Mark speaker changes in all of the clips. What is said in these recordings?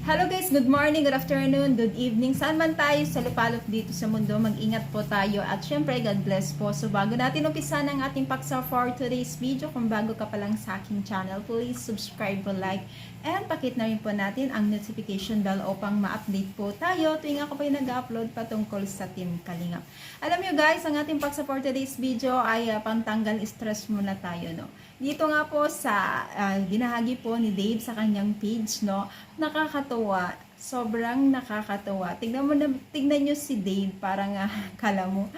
Speaker 1: Hello guys, good morning, good afternoon, good evening. Saan man tayo sa lupalop dito sa mundo, mag-ingat po tayo at syempre God bless po. So bago natin umpisa ng ating paksa for today's video, kung bago ka pa lang sa aking channel, please subscribe po, like, and pakit na rin po natin ang notification bell upang ma-update po tayo tuwing ako po yung nag-upload patungkol sa Team Kalingap. Alam nyo guys, ang ating paksa for today's video ay pangtanggal stress muna tayo, no? Dito nga po sa ginahagi po ni Dave sa kanyang page, no? Nakakatuwa. Sobrang nakakatuwa. Tignan nyo si Dave, parang kala mo,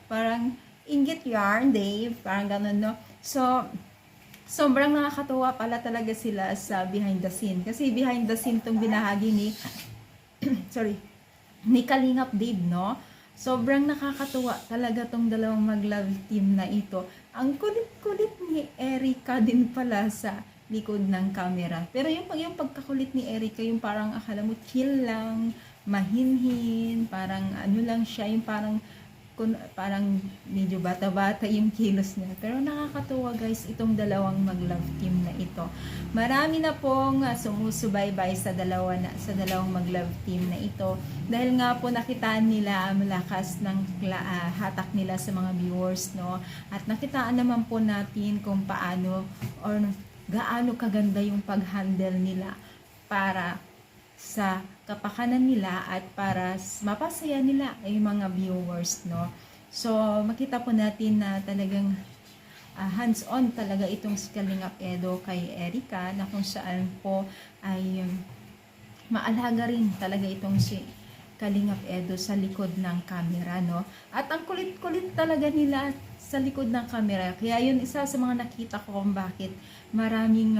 Speaker 1: parang inggit yarn, Dave, parang ganun, no? So, sobrang nakakatuwa pala talaga sila sa behind the scene. Kasi behind the scene tong binahagi ni, sorry, ni Kalingap Dave, no? Sobrang nakakatuwa talaga tong dalawang mag-love team na ito. Ang kulit-kulit ni Erica din pala sa likod ng camera. Pero yung pagkakulit ni Erica, yung parang akala mo chill lang, mahinhin, parang ano lang siya, yung parang medyo bata-bata yung kilos niya. Pero nakakatuwa guys, itong dalawang mag-love team na ito. Marami na pong sumusubaybay sa dalawang mag-love team na ito. Dahil nga po nakitaan nila ang lakas ng hatak nila sa mga viewers, no? At nakitaan naman po natin kung paano or gaano kaganda yung pag-handle nila para sa kapakanan nila at para mapasaya nila ay mga viewers, no? So, makita po natin na talagang hands-on talaga itong si Kalingap Edo kay Erica, na kung saan po ay maalaga rin talaga itong si Kalingap Edo sa likod ng camera, no? At ang kulit-kulit talaga nila sa likod ng camera. Kaya yun isa sa mga nakita ko kung bakit maraming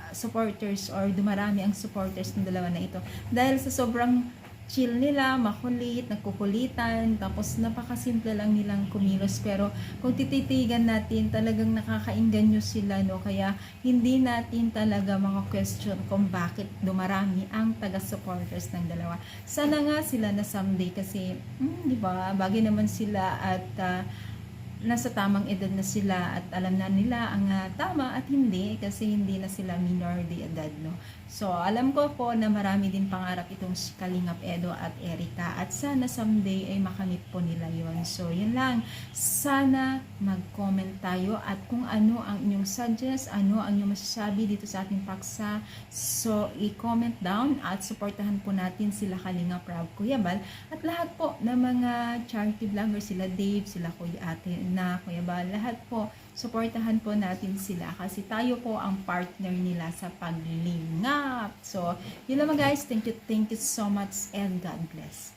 Speaker 1: supporters or dumarami ang supporters ng dalawa na ito. Dahil sa sobrang chill nila, makulit, nagkukulitan, tapos napakasimple lang nilang kumilos. Pero kung tititigan natin, talagang nakakainganyo sila, no? Kaya hindi natin talaga maka-question kung bakit dumarami ang taga-supporters ng dalawa. Sana nga sila na someday kasi, di ba, bagay naman sila at nasa tamang edad na sila at alam na nila ang tama at hindi, kasi hindi na sila minor de edad, no? So, alam ko po na marami din pangarap itong si Kalingap Edo at Erica at sana someday ay makamit po nila yon. So, yun lang. Sana mag-comment tayo at kung ano ang inyong suggest, ano ang inyong masasabi dito sa ating paksa. So, i-comment down at supportahan po natin sila Kalingap Rob, Kuya Bal at lahat po ng mga charity vloggers, sila Dave, sila Kuya Ate na Kuya Bal, lahat po supportahan po natin sila kasi tayo po ang partner nila sa paglingap. So, yun naman guys. Thank you so much and God bless.